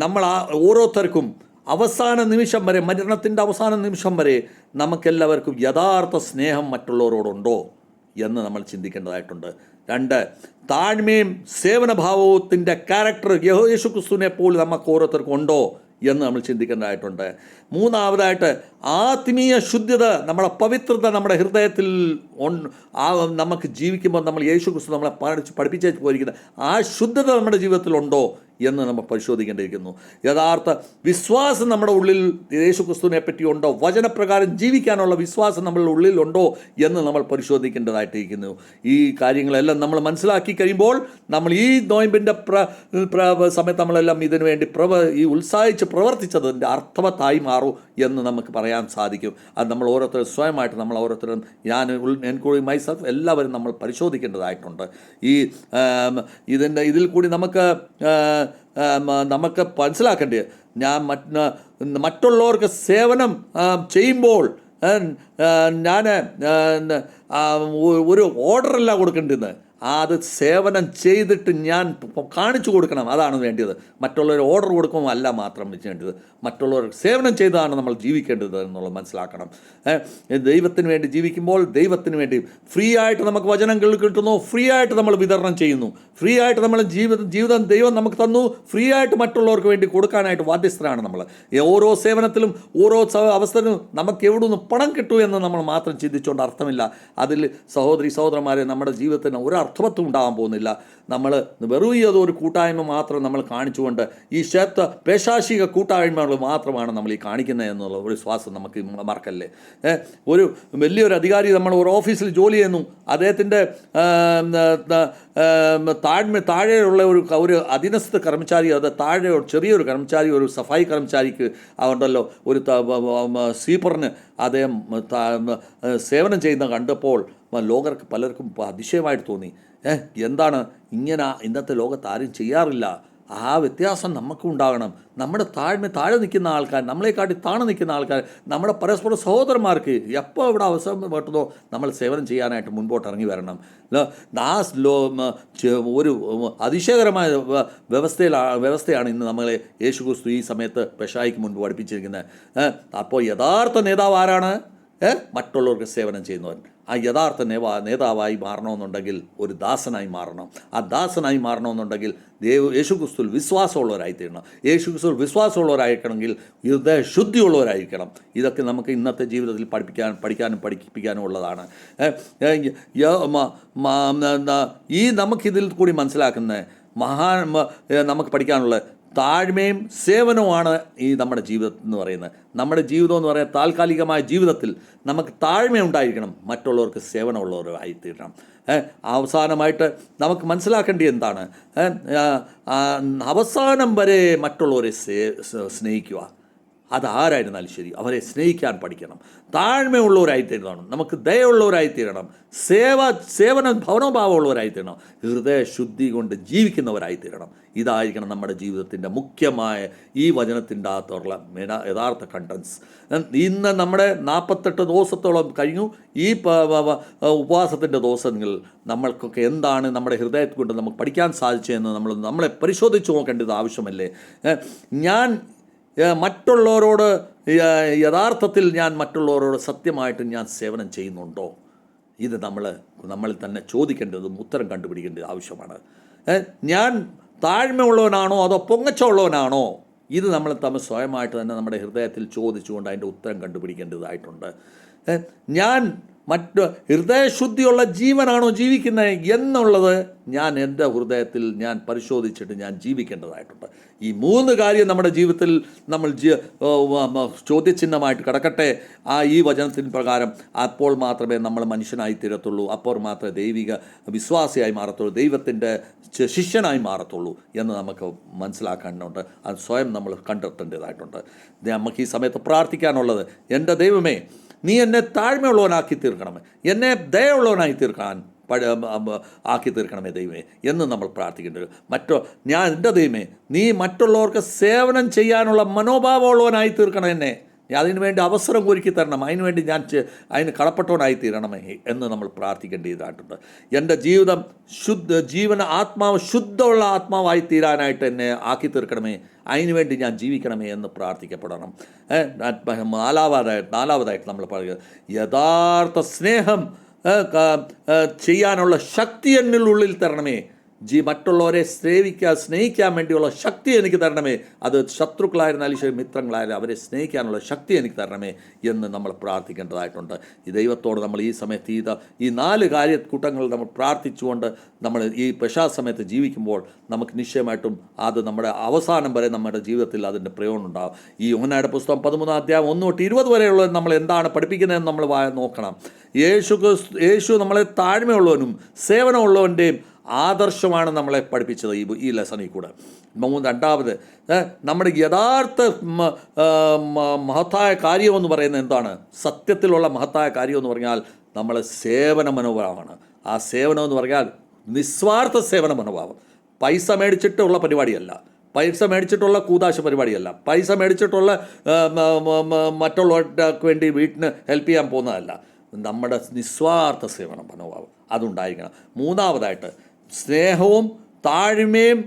നമ്മൾ ഓരോരുത്തർക്കും അവസാന നിമിഷം വരെ, മരണത്തിൻ്റെ അവസാന നിമിഷം വരെ നമുക്കെല്ലാവർക്കും യഥാർത്ഥ സ്നേഹം മറ്റുള്ളവരോടുണ്ടോ എന്ന് നമ്മൾ ചിന്തിക്കേണ്ടതായിട്ടുണ്ട്. 2, താഴ്മയും സേവനഭാവത്തിൻ്റെ ക്യാരക്ടർ യേശുക്രിസ്തുവിനെ പോലെ നമുക്ക് ഓരോരുത്തർക്കും ഉണ്ടോ എന്ന് നമ്മൾ ചിന്തിക്കേണ്ടതായിട്ടുണ്ട്. 3, ആത്മീയ ശുദ്ധത, നമ്മുടെ പവിത്രത നമ്മുടെ ഹൃദയത്തിൽ നമുക്ക് ജീവിക്കുമ്പോൾ നമ്മൾ യേശുക്രിസ്തു നമ്മളെ പഠിപ്പിച്ചു പോയിരിക്കുന്ന ആ ശുദ്ധത നമ്മുടെ ജീവിതത്തിലുണ്ടോ എന്ന് നമ്മൾ പരിശോധിക്കേണ്ടിയിരിക്കുന്നു. യഥാർത്ഥ വിശ്വാസം നമ്മുടെ ഉള്ളിൽ യേശുക്രിസ്തുവിനെ പറ്റിയുണ്ടോ, വചനപ്രകാരം ജീവിക്കാനുള്ള വിശ്വാസം നമ്മളുടെ ഉള്ളിലുണ്ടോ എന്ന് നമ്മൾ പരിശോധിക്കേണ്ടതായിട്ടിരിക്കുന്നു. ഈ കാര്യങ്ങളെല്ലാം നമ്മൾ മനസ്സിലാക്കി കഴിയുമ്പോൾ നമ്മൾ ഈ നോയമ്പിൻ്റെ സമയത്ത് നമ്മളെല്ലാം ഇതിനു വേണ്ടി ഉത്സാഹിച്ച് പ്രവർത്തിച്ചതിൻ്റെ അർത്ഥവത്തായി മാറും എന്ന് നമുക്ക് പറയാൻ സാധിക്കും. അത് നമ്മൾ ഓരോരുത്തരും സ്വയമായിട്ട് നമ്മൾ ഓരോരുത്തരും, ഞാൻ ഇൻക്ലൂഡിങ് മൈസെൽഫ്, എല്ലാവരും നമ്മൾ പരിശോധിക്കേണ്ടതായിട്ടുണ്ട്. ഇതിൽ കൂടി നമുക്ക് മനസ്സിലാക്കേണ്ടത്, ഞാൻ മറ്റുള്ളവർക്ക് സേവനം ചെയ്യുമ്പോൾ ഞാൻ ഒരു ഓർഡറല്ല കൊടുക്കേണ്ടത്, അത് സേവനം ചെയ്തിട്ട് ഞാൻ കാണിച്ചു കൊടുക്കണം. അതാണ് വേണ്ടത്. മറ്റുള്ളവർ ഓർഡർ കൊടുക്കുമ്പോൾ അല്ല മാത്രം വേണ്ടത്, മറ്റുള്ളവർക്ക് സേവനം ചെയ്താണ് നമ്മൾ ജീവിക്കേണ്ടത് എന്നുള്ളത് മനസ്സിലാക്കണം. ദൈവത്തിന് വേണ്ടി ജീവിക്കുമ്പോൾ ദൈവത്തിന് വേണ്ടി ഫ്രീ ആയിട്ട് നമുക്ക് വചനങ്ങൾ കിട്ടുന്നു, ഫ്രീ ആയിട്ട് നമ്മൾ വിതരണം ചെയ്യുന്നു, ഫ്രീ ആയിട്ട് നമ്മൾ ജീവിതം ദൈവം നമുക്ക് തന്നു, ഫ്രീ ആയിട്ട് മറ്റുള്ളവർക്ക് വേണ്ടി കൊടുക്കാനായിട്ട് ബാധ്യസ്ഥരാണ് നമ്മൾ. ഓരോ സേവനത്തിലും ഓരോ അവസരത്തിലും നമുക്ക് എവിടുന്ന് പണം കിട്ടൂ എന്ന് നമ്മൾ മാത്രം ചിന്തിച്ചുകൊണ്ട് അർത്ഥമില്ല. അതിൽ സഹോദരന്മാരെ, നമ്മുടെ ജീവിതത്തിന് ഒരു അർത്ഥവത്വം ഉണ്ടാകാൻ പോകുന്നില്ല. നമ്മൾ വെറും ഒരു കൂട്ടായ്മ മാത്രം നമ്മൾ കാണിച്ചുകൊണ്ട് ഈ പേശാശിക കൂട്ടായ്മകൾ മാത്രമാണ് നമ്മൾ ഈ കാണിക്കുന്നത് എന്നുള്ള ഒരു വിശ്വാസം നമുക്ക് മറക്കല്ലേ. ഒരു വലിയൊരു അധികാരി, നമ്മൾ ഒരു ഓഫീസിൽ ജോലി ചെയ്യുന്നു, അദ്ദേഹത്തിൻ്റെ താഴെയുള്ള ഒരു അധീനസ്ഥ കർമ്മചാരി, അത് താഴെ ചെറിയൊരു കർമ്മചാരി, ഒരു സഫായി കർമ്മചാരിക്ക് ഉണ്ടല്ലോ, ഒരു സ്വീപ്പറിന് അദ്ദേഹം സേവനം ചെയ്യുന്ന കണ്ടപ്പോൾ ലോകർക്ക് പലർക്കും അതിശയമായിട്ട് തോന്നി. എന്താണ് ഇങ്ങനെ ഇന്നത്തെ ലോകത്ത് ആരും ചെയ്യാറില്ല. ആ വ്യത്യാസം നമുക്കും ഉണ്ടാകണം. നമ്മുടെ താഴെ നിൽക്കുന്ന ആൾക്കാർ, നമ്മളെക്കാട്ടി താഴെ നിൽക്കുന്ന ആൾക്കാർ, നമ്മുടെ പരസ്പര സഹോദരന്മാർക്ക് എപ്പോൾ ഇവിടെ അവസരം പറ്റുന്നോ നമ്മൾ സേവനം ചെയ്യാനായിട്ട് മുൻപോട്ട് ഇറങ്ങി വരണം. ഒരു അതിശയകരമായ വ്യവസ്ഥയാണ് ഇന്ന് നമ്മളെ യേശുക്രിസ്തു ഈ സമയത്ത് പെശായിക്ക് മുൻപ് പഠിപ്പിച്ചിരിക്കുന്നത്. അപ്പോൾ യഥാർത്ഥ നേതാവ് ആരാണ്? മറ്റുള്ളവർക്ക് സേവനം ചെയ്യുന്നവൻ. ആ യഥാർത്ഥ നേതാവായി മാറണമെന്നുണ്ടെങ്കിൽ ഒരു ദാസനായി മാറണം. ആ ദാസനായി മാറണമെന്നുണ്ടെങ്കിൽ യേശുക്രിസ്തുവിൽ വിശ്വാസമുള്ളവരായി തീരണം. യേശുക്രിസ്തുവിൽ വിശ്വാസമുള്ളവരായിരിക്കണമെങ്കിൽ ശുദ്ധിയുള്ളവരായിരിക്കണം. ഇതൊക്കെ നമുക്ക് ഇന്നത്തെ ജീവിതത്തിൽ പഠിക്കാനും പഠിപ്പിക്കാനും ഉള്ളതാണ്. നമുക്കിതിൽ കൂടി മനസ്സിലാക്കുന്നത്, നമുക്ക് പഠിക്കാനുള്ള താഴ്മയും സേവനവുമാണ് ഈ നമ്മുടെ ജീവിതം എന്ന് പറയുന്നത്. നമ്മുടെ ജീവിതം എന്ന് പറയുന്നത് താൽക്കാലികമായ ജീവിതത്തിൽ നമുക്ക് താഴ്മ ഉണ്ടായിരിക്കണം, മറ്റുള്ളവർക്ക് സേവനമുള്ളവരായിത്തീരണം. അവസാനമായിട്ട് നമുക്ക് മനസ്സിലാക്കേണ്ടത് എന്താണ്? അവസാനം വരെ മറ്റുള്ളവരെ സ്നേഹിക്കുക. അതാരായിരുന്നാലും ശരി, അവരെ സ്നേഹിക്കാൻ പഠിക്കണം. താഴ്മയുള്ളവരായിത്തീരണം, നമുക്ക് ദയുള്ളവരായിത്തീരണം, സേവന ഭവനഭാവമുള്ളവരായിത്തീരണം, ഹൃദയശുദ്ധി കൊണ്ട് ജീവിക്കുന്നവരായിത്തീരണം. ഇതായിരിക്കണം നമ്മുടെ ജീവിതത്തിൻ്റെ മുഖ്യമായ ഈ വചനത്തിൻ്റെ അകത്തുള്ള യഥാർത്ഥ കണ്ടൻസ്. ഇന്ന് നമ്മുടെ 48 ദിവസത്തോളം കഴിഞ്ഞു. ഈ ഉപവാസത്തിൻ്റെ ദിവസങ്ങൾ നമ്മൾക്കൊക്കെ എന്താണ് നമ്മുടെ ഹൃദയത്തിൽ കൊണ്ട് നമുക്ക് പഠിക്കാൻ സാധിച്ചതെന്ന് നമ്മളെ പരിശോധിച്ച് നോക്കേണ്ടത് ആവശ്യമല്ലേ? ഞാൻ മറ്റുള്ളവരോട് യഥാർത്ഥത്തിൽ ഞാൻ മറ്റുള്ളവരോട് സത്യമായിട്ട് ഞാൻ സേവനം ചെയ്യുന്നുണ്ടോ? ഇത് നമ്മളിൽ തന്നെ ചോദിക്കേണ്ടതും ഉത്തരം കണ്ടുപിടിക്കേണ്ടത് ആവശ്യമാണ്. ഞാൻ താഴ്മയുള്ളവനാണോ അതോ പൊങ്ങച്ചമുള്ളവനാണോ? ഇത് നമ്മൾ തമ്മിൽ സ്വയമായിട്ട് തന്നെ നമ്മുടെ ഹൃദയത്തിൽ ചോദിച്ചുകൊണ്ട് അതിൻ്റെ ഉത്തരം കണ്ടുപിടിക്കേണ്ടതായിട്ടുണ്ട്. ഞാൻ ഹൃദയശുദ്ധിയുള്ള ജീവനാണോ ജീവിക്കുന്നത് എന്നുള്ളത് ഞാൻ എൻ്റെ ഹൃദയത്തിൽ ഞാൻ പരിശോധിച്ചിട്ട് ഞാൻ ജീവിക്കേണ്ടതായിട്ടുണ്ട്. ഈ 3 കാര്യം നമ്മുടെ ജീവിതത്തിൽ നമ്മൾ ചോദ്യചിഹ്നമായിട്ട് കിടക്കട്ടെ ഈ വചനത്തിന് പ്രകാരം. അപ്പോൾ മാത്രമേ നമ്മൾ മനുഷ്യനായി തീരത്തുള്ളൂ, അപ്പോൾ മാത്രമേ ദൈവിക വിശ്വാസിയായി മാറത്തുള്ളൂ, ദൈവത്തിൻ്റെ ശിഷ്യനായി മാറത്തുള്ളൂ എന്ന് നമുക്ക് മനസ്സിലാക്കാനുണ്ട്. അത് സ്വയം നമ്മൾ കണ്ടെത്തേണ്ടതായിട്ടുണ്ട്. നമുക്ക് ഈ സമയത്ത് പ്രാർത്ഥിക്കാനുള്ളത്, എൻ്റെ ദൈവമേ, നീ എന്നെ താഴ്മയുള്ളവനാക്കി തീർക്കണമേ, എന്നെ ദയുള്ളവനായി തീർക്കാൻ ആക്കി തീർക്കണമേ ദൈവമേ എന്ന് നമ്മൾ പ്രാർത്ഥിക്കേണ്ടത്. എൻ്റെ ദൈവമേ, നീ മറ്റുള്ളവർക്ക് സേവനം ചെയ്യാനുള്ള മനോഭാവമുള്ളവനായി തീർക്കണം എന്നെ. അതിനുവേണ്ടി അവസരം ഒരുക്കി തരണം, അതിനുവേണ്ടി ഞാൻ അതിന് കടപ്പെട്ടവനായി തീരണമേ എന്ന് നമ്മൾ പ്രാർത്ഥിക്കേണ്ടതായിട്ടുണ്ട്. എൻ്റെ ജീവിതം ആത്മാവ് ശുദ്ധമുള്ള ആത്മാവായി തീരാനായിട്ട് എന്നെ ആക്കി തീർക്കണമേ, അതിനുവേണ്ടി ഞാൻ ജീവിക്കണമേ എന്ന് പ്രാർത്ഥിക്കപ്പെടണം. നാലാവതായിട്ട് നമ്മൾ പറയുക, യഥാർത്ഥ സ്നേഹം ചെയ്യാനുള്ള ശക്തി എന്നിനുള്ളിൽ തരണമേ. മറ്റുള്ളവരെ സ്നേഹിക്കാൻ വേണ്ടിയുള്ള ശക്തി എനിക്ക് തരണമേ. അത് ശത്രുക്കളായിരുന്നാലും ശരി, മിത്രങ്ങളായാലും അവരെ സ്നേഹിക്കാനുള്ള ശക്തി എനിക്ക് തരണമേ എന്ന് നമ്മൾ പ്രാർത്ഥിക്കേണ്ടതായിട്ടുണ്ട്. ഈ ദൈവത്തോട് നമ്മൾ ഈ സമയത്ത് ഈ 4 കാര്യക്കൂട്ടങ്ങൾ നമ്മൾ പ്രാർത്ഥിച്ചുകൊണ്ട് നമ്മൾ ഈ സമയത്ത് ജീവിക്കുമ്പോൾ നമുക്ക് നിശ്ചയമായിട്ടും അത് നമ്മുടെ അവസാനം വരെ നമ്മുടെ ജീവിതത്തിൽ അതിൻ്റെ പ്രയോജനം ഉണ്ടാകും. ഈ യോഹന്നായുടെ പുസ്തകം 13-ാം അധ്യായം 1 തൊട്ട് 20 വരെയുള്ളത് നമ്മൾ എന്താണ് പഠിപ്പിക്കുന്നതെന്ന് നമ്മൾ നോക്കണം. യേശു നമ്മളെ താഴ്മയുള്ളവനും സേവനമുള്ളവൻ്റെയും ആദർശമാണ് നമ്മളെ പഠിപ്പിച്ചത് ഈ ലെസണിൽ കൂടെ. രണ്ടാമത്, നമ്മുടെ യഥാർത്ഥ മഹത്തായ കാര്യമെന്ന് പറയുന്നത് എന്താണ്? സത്യത്തിലുള്ള മഹത്തായ കാര്യമെന്ന് പറഞ്ഞാൽ നമ്മളെ സേവന മനോഭാവമാണ്. ആ സേവനം എന്ന് പറഞ്ഞാൽ നിസ്വാർത്ഥ സേവന മനോഭാവം. പൈസ മേടിച്ചിട്ടുള്ള പരിപാടിയല്ല, പൈസ മേടിച്ചിട്ടുള്ള കൂതാശ പരിപാടിയല്ല, പൈസ മേടിച്ചിട്ടുള്ള മറ്റുള്ളവർക്ക് വേണ്ടി വീട്ടിന് ഹെൽപ്പ് ചെയ്യാൻ പോകുന്നതല്ല. നമ്മുടെ നിസ്വാർത്ഥ സേവന മനോഭാവം അതുണ്ടായിരിക്കണം. മൂന്നാമതായിട്ട്, സ്നേഹവും താഴ്മയും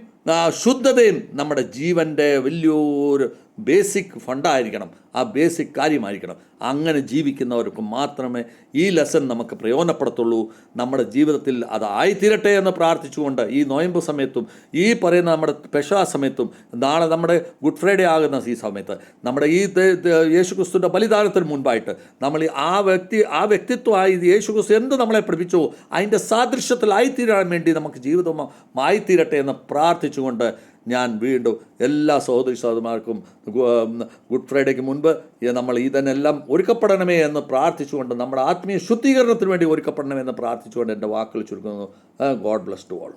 ശുദ്ധതയും നമ്മുടെ ജീവൻ്റെ വലിയൊരു ബേസിക് ഫണ്ടായിരിക്കണം. ആ ബേസിക് കാര്യമായിരിക്കണം. അങ്ങനെ ജീവിക്കുന്നവർക്ക് മാത്രമേ ഈ ലെസൺ നമുക്ക് പ്രയോജനപ്പെടുത്തുള്ളൂ. നമ്മുടെ ജീവിതത്തിൽ അത് ആയിത്തീരട്ടെ എന്ന് പ്രാർത്ഥിച്ചുകൊണ്ട് ഈ നോയമ്പ് സമയത്തും ഈ പറയുന്ന നമ്മുടെ പെസഹ സമയത്തും നാളെ നമ്മുടെ ഗുഡ് ഫ്രൈഡേ ആകുന്ന ഈ സമയത്ത് നമ്മുടെ ഈ യേശുക്രിസ്തുവിൻ്റെ ബലിദാനത്തിന് മുൻപായിട്ട് നമ്മൾ ആ വ്യക്തിത്വമായി യേശുക്രിസ്തു എന്ത് നമ്മളെ പഠിപ്പിച്ചോ അതിൻ്റെ സാദൃശ്യത്തിലായിത്തീരാൻ വേണ്ടി നമുക്ക് ജീവിതം ആയിത്തീരട്ടെ എന്ന് പ്രാർത്ഥിച്ചുകൊണ്ട് ഞാൻ വീണ്ടും എല്ലാ സഹോദരിമാർക്കും ഗുഡ് ഫ്രൈഡേക്ക് മുൻപ് നമ്മൾ ഇതിനെല്ലാം ഒരുക്കപ്പെടണമേ എന്ന് പ്രാർത്ഥിച്ചുകൊണ്ട് നമ്മുടെ ആത്മീയ ശുദ്ധീകരണത്തിന് വേണ്ടി ഒരുക്കപ്പെടണമേ എന്ന് പ്രാർത്ഥിച്ചുകൊണ്ട് എൻ്റെ വാക്കുകൾ ചുരുക്കുന്നു. God bless to all.